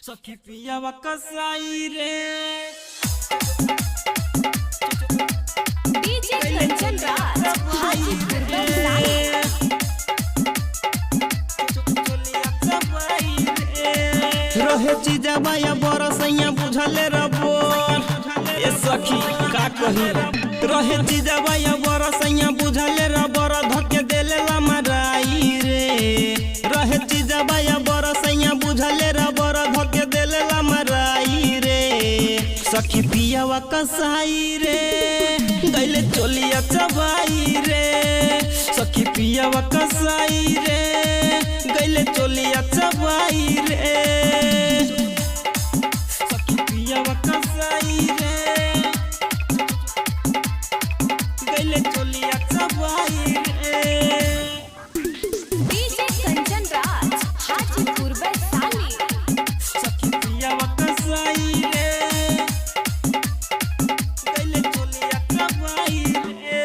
सखी पियावा कसाई रे डीजे कंचन राज हाजीपुर रहे चीजवा या बरसैया बुझले रबो ए सखी का कही रहे चीजवा या बरसैया बुझले रबर धके देले ला मराई रे रहे चीजवा या बरसैया बुझले रबर धके देले ला मराई रे सखी पियावा कसाई रे गइले चोलिया चबाई रे सखी पियावा कसाई रे गइले चोलिया चबाई रे सखी पियावा कसाई रे गइले चोलिया चबाई रे डीजे कंचन राज हाजीपुर वैशाली सखी पियावा कसाई रे गइले चोलिया चबाई रे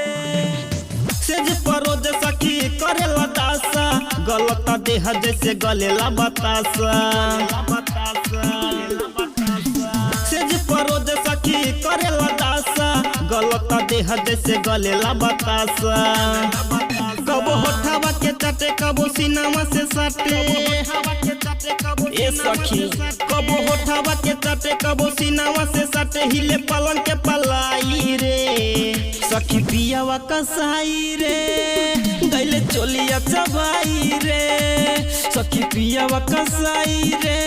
सेज परोज सखी करेला दासा गलत देह जैसे गलेला बतासा सेज परोज सखी करेला दासा गलत देह जैसे गलेला बतासा कबो होठावा के चाटे कबो सीनावा से साटे ए सखी कबो होठावा के चाटे कबो सीनावा से साटे हिले पलंग के पलाई रे सखी पियावा कसाई रे गइले चोलिया चबाई रे सखी पियावा कसाई रे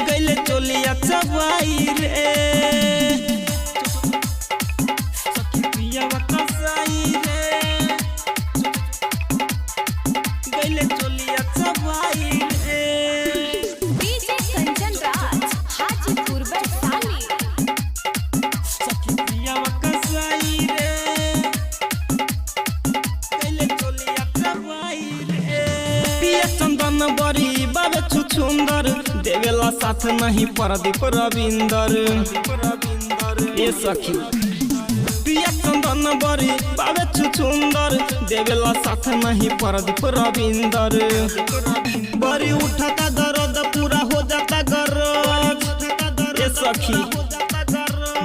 गइले चोलिया चबाई रे सखी पियावा कसाई रे गइले चोलिया चबाई रे डीजे कंचन राज हाजीपुर वैशाली सखी पियावा कसाई रे गइले चोलिया चबाई रे पिया चंदन बरी बाबे छुछुंदर देवेला साथ नहीं प्रदीप रविंदर ए सखी पिया चंदन बरी बाबे छुछुंदर देवेला साथ नहीं प्रदीप रविंदर बरी उठाता दर्द पूरा हो जाता गरज ए सखी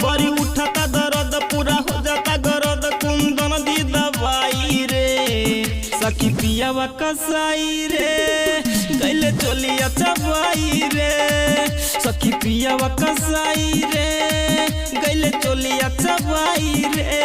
बरी उठाता दर्द पूरा हो जाता गरज कुंदन दी दवाई रे सखी पियावा कसाई रे गइले चोलिया चबाई रे सखी पियावा कसाई रे गइले चोलिया चबाई रे।